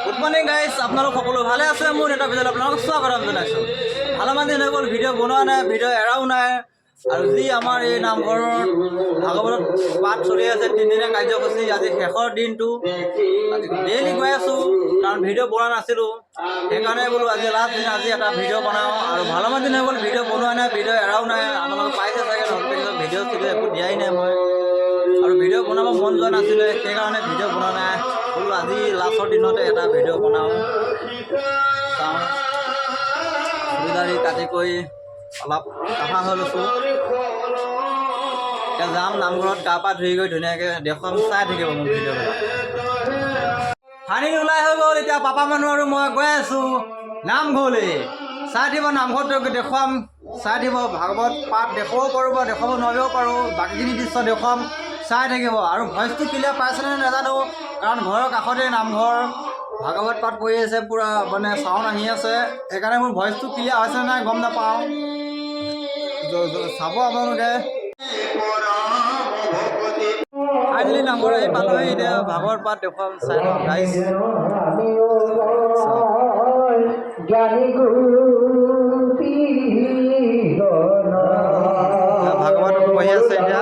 Good morning guys, আপোনালোক সকলো ভালে আছে? মোৰ এটা ভিডিঅ'ত আপোনালোকক স্বাগতম জনাইছোঁ। ভালেমান দিন হৈ গ'ল ভিডিঅ' বনোৱা নাই, ভিডিঅ' এৰাও নাই। আৰু যি আমাৰ এই নামঘৰৰ ভাগৱতত পাঠ চলি আছে, 3দিনীয়া কাৰ্যসূচী, আজি শেষৰ দিনটো। আজি ডেইলি গৈ আছোঁ, কাৰণ ভিডিঅ' বনোৱা নাছিলোঁ। সেইকাৰণে বোলো আজি লাষ্ট দিন, আজি এটা ভিডিঅ' বনাওঁ। আৰু ভালেমান দিন হৈ গ'ল ভিডিঅ' বনোৱা নাই, ভিডিঅ' এৰাও নাই। আপোনালোকে পাইছে চাগে নটিফিকেশ্যন, ভিডিঅ' চিডিঅ' একো দিয়াই নাই মই। আৰু ভিডিঅ' বনাব মন যোৱা নাছিলে, সেইকাৰণে ভিডিঅ' বনোৱা নাই। বোলো আজি লাষ্টৰ দিনতে এটা ভিডিঅ' বনাওঁ। চাওঁ চুলিদাৰি কাটি কৰি অলপ চাফা হৈ লৈছোঁ। এতিয়া যাম নামঘৰত, গা পা ধুই গৈ ধুনীয়াকৈ দেখুৱাম, চাই থাকিব মোৰ ভিডিঅ'বিলাক। ফাইনেলি ওলাই হৈ গ'ল। এতিয়া পাপা মানুহ আৰু মই গৈ আছোঁ নামঘৰলৈ। চাই থাকিব, নামঘৰত দেখুৱাম, চাই থাকিব। ভাগৱত পাঠ দেখুৱাব পাৰোঁ বা দেখুৱাব নোৱাৰিব পাৰোঁ, বাকীখিনি দৃশ্য দেখুৱাম, চাই থাকিব। আৰু ভইচটো ক্লিয়াৰ পাইছেনে নাজানো, কাৰণ ঘৰৰ কাষতে নামঘৰ, ভাগৱত পাঠ কৰি আছে, পূৰা মানে চাউণ্ড আহি আছে। সেইকাৰণে মোৰ ভইচটো ক্লিয়াৰ হৈছে নাই গম নাপাওঁ, চাব আপোনালোকে। ফাইনেলি নামঘৰ আহি পালোহি, এতিয়া ভাগৱত পাঠ দেখুৱাম, চাই লওক গাইজ। ভাগৱত পঢ়ি আছে এতিয়া।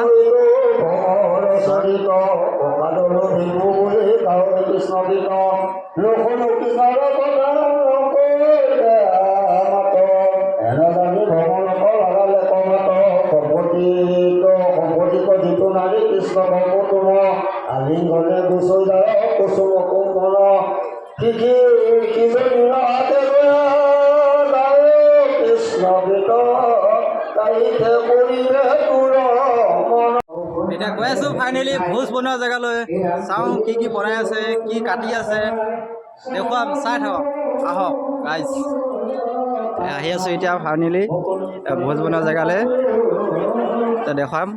এতিয়া গৈ আছোঁ ফাইনেলি ভোজ বনোৱা জেগালৈ। চাওঁ কি কি বনাই আছে, কি কাটি আছে, দেখুৱাম, চাই থাকক, আহক গাইজ। আহি আছোঁ এতিয়া ফাইনেলি ভোজ বনোৱা জেগালৈ, এতিয়া দেখুৱাম।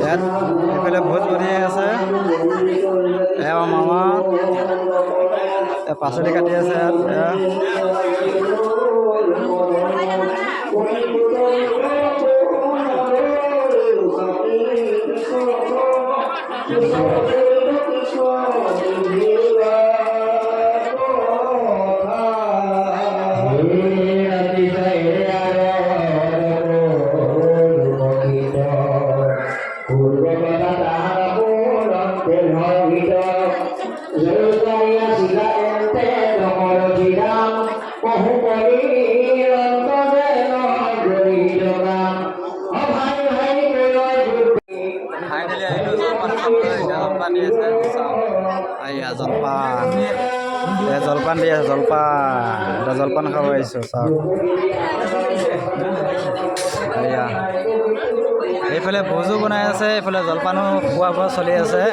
ইয়াত এইফালে ভোজ বনাই আছে, এয়া মামা পাচলি কাটি আছে ইয়াত। ফাইনেলি আহিলোঁ জলপান খাবলৈ। এতিয়া জলপান দি আছে, এয়া জলপান, জলপান দি আছে, জলপান। এতিয়া জলপান খাব আহিছোঁ, চাওক। এয়া এইফালে ভোজো বনাই আছে, এইফালে জলপানো খোৱা বোৱা চলি আছে।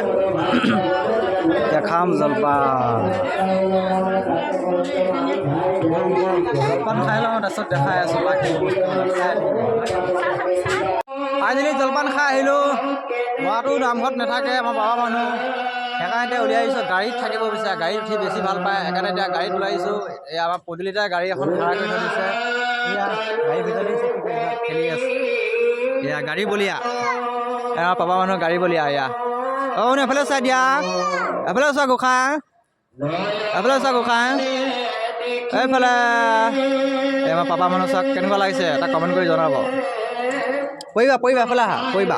এতিয়া খাম জলপান। জলপান খাই লওঁ, তাৰপিছত দেখাই আছোঁ বাকী বস্তুবিলাক চাই থাকিব। ফাইনেলি জলপান খাই আহিলোঁ। ল'ৰাটো নামঘৰত নাথাকে, আমাৰ বাবা মানুহ, সেইকাৰণে এতিয়া উলিয়াই আহিছোঁ। গাড়ীত থাকিব বিচাৰে, গাড়ীত উঠি বেছি ভাল পায়, সেইকাৰণে এতিয়া গাড়ীত ওলাই আহিছোঁ। এই আমাৰ পদূলিতে গাড়ী এখন ভাড়া কৰি থৈ দিছে। এয়া গাড়ীৰ ভিতৰতে খেলি আছে, এয়া গাড়ী বলিয়া, এয়া পাপা মানুহ গাড়ী বলিয়া। এয়া অঁ এফালে চাই দিয়া, এফালে চোৱা গোঁসাই, এফালে চোৱা গোঁসাই, এইফালে। এই আমাৰ পাপা মানুহ চাওক কেনেকুৱা লাগিছে, এটা কমেণ্ট কৰি জনাব। পৰিবা পৰিবা, এফালে আহা, পৰিবা।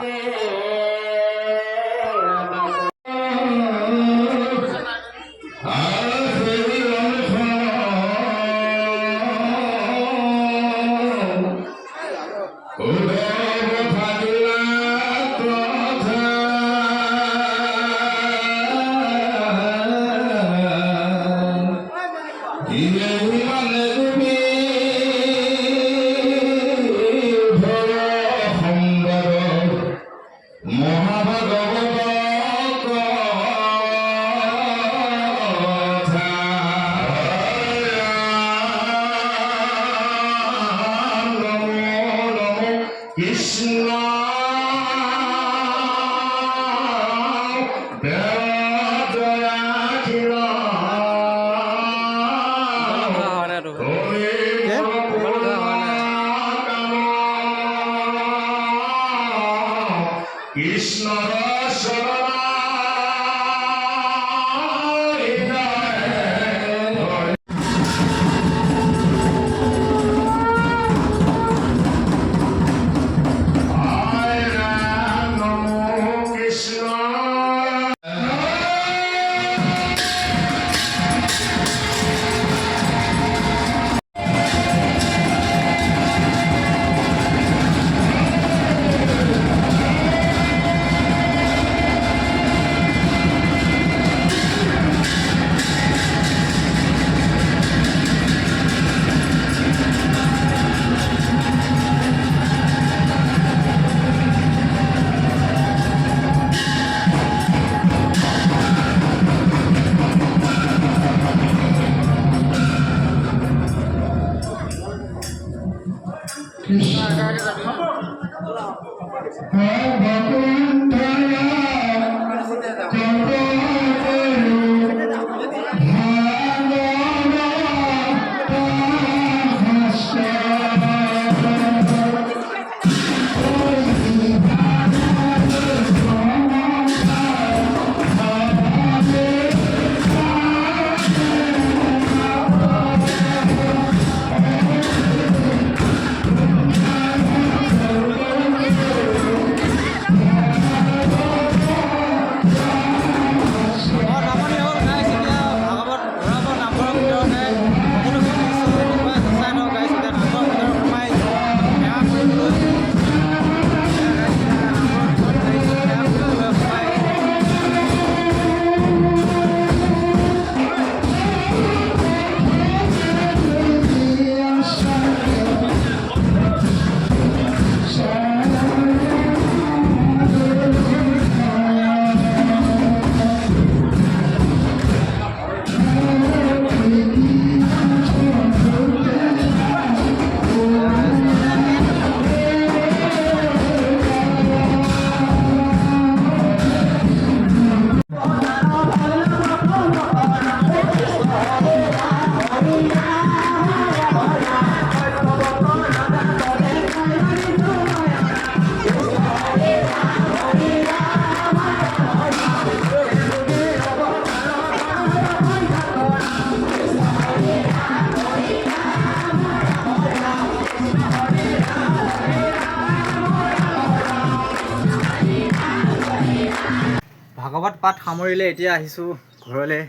পকাত পাত সামৰিলে এতিয়া আহিছোঁ ঘৰলৈ।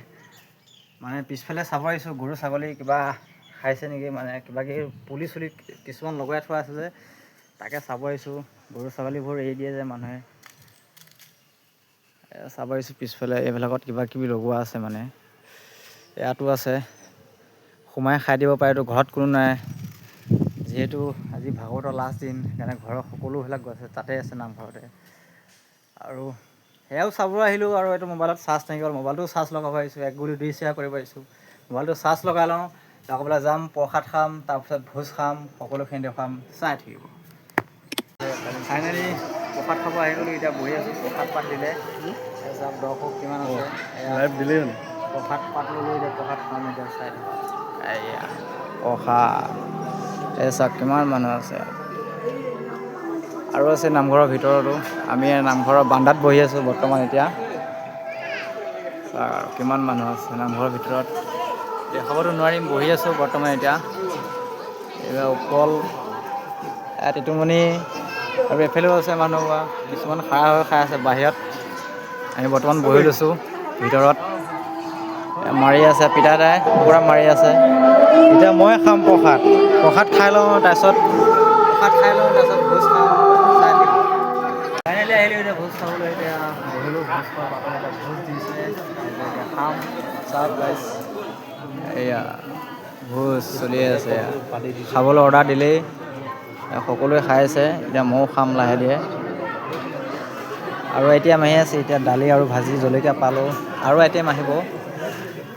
মানে পিছফালে চাব আহিছোঁ গৰু ছাগলী কিবা খাইছে নেকি, মানে কিবা কিবি পুলি চুলি কিছুমান লগাই থোৱা আছে যে তাকে চাব আহিছোঁ। গৰু ছাগলীবোৰ এৰি দিয়ে যে মানুহে, চাব আহিছোঁ পিছফালে। এইবিলাকত কিবা কিবি লগোৱা আছে, মানে ইয়াতো আছে, সোমাই খাই দিব পাৰেতো। ঘৰত কোনো নাই যিহেতু আজি ভাগৱতৰ লাষ্ট দিন, সেইকাৰণে ঘৰৰ সকলোবিলাক গছ তাতে আছে নামঘৰতে। আৰু সেয়াও চাব আহিলোঁ। আৰু এইটো মোবাইলত চাৰ্জ নাইকিয়া হ'ল, মোবাইলটো চাৰ্জ লগাব আহিছোঁ। 1 গুলি 2 চিকাৰ কৰিব আহিছোঁ। মোবাইলটো চাৰ্জ লগাই লওঁ, আকৌ বোলে যাম প্ৰসাদ খাম, তাৰপিছত ভোজ খাম, সকলোখিনি দেখুৱাম, চাই থাকিব। ফাইনেলি প্ৰসাদ খাব আহি গ'লোঁ, এতিয়া বহি আছোঁ। প্ৰসাদ পাত দিলে, চাওক দৰ্শক কিমান আছে। লাইভ দিলেই প্ৰসাদ পাত ল'লোঁ, এতিয়া প্ৰসাদ খাম, এতিয়া চাই থাকক। এয়া প্ৰসাদ, এই চাওক কিমান মানুহ আছে। আৰু আছে নামঘৰৰ ভিতৰতো। আমি নামঘৰৰ বান্দাত বহি আছোঁ বৰ্তমান এতিয়া। চাওক আৰু কিমান মানুহ আছে নামঘৰৰ ভিতৰত, দেখাবতো নোৱাৰিম, বহি আছোঁ বৰ্তমান এতিয়া। এইবাৰ উৎপল, টিটুমণি আৰু এফালেও আছে মানুহ, কিছুমান খাৰা হৈ খাই আছে বাহিৰত। আমি বৰ্তমান বহি লৈছোঁ ভিতৰত। মাৰি আছে পিতাদাই, পূৰা মাৰি আছে। এতিয়া মই খাম প্ৰসাদ, প্ৰসাদ খাই লওঁ, তাৰপিছত ভোজ খাম, চাই থাকিব। ফাইনেলি আহিলোঁ এতিয়া ভোজ খাবলৈ। এতিয়া বহিলোঁ ভোজ খাওঁ, আকৌ এতিয়া ভোজ দিছে, এতিয়া খাম। চাওক গাইছ, এয়া ভোজ চলি আছে, খাবলৈ অৰ্ডাৰ দিলেই সকলোৱে খাই আছে। এতিয়া ময়ো খাম লাহে ধীৰে। আৰু এটিএম আহি আছে, এতিয়া দালি আৰু ভাজি জলকীয়া পালোঁ, আৰু এটিএম আহিব,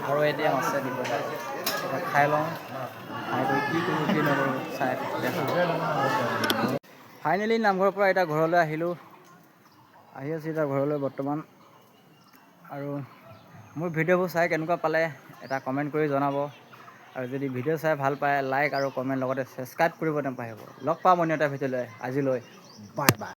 আৰু এটিএম আছে দিবলৈ। এতিয়া খাই লওঁ, খাই কৰি কি কৰোঁ কি নকৰোঁ চাই দেখা। ফাইনেলি নামঘৰৰ পৰা এতিয়া ঘৰলৈ আহিলোঁ, আহি আছোঁ এতিয়া ঘৰলৈ বৰ্তমান। আৰু মোৰ ভিডিঅ'বোৰ চাই কেনেকুৱা পালে এটা কমেণ্ট কৰি জনাব। আৰু যদি ভিডিঅ' চাই ভাল পায়, লাইক আৰু কমেণ্ট লগতে ছাবস্ক্ৰাইব কৰিব নাপাহৰিব। লগ পাম অন্য এটা ভিডিঅ'লৈ, আজিলৈ বাই বাই।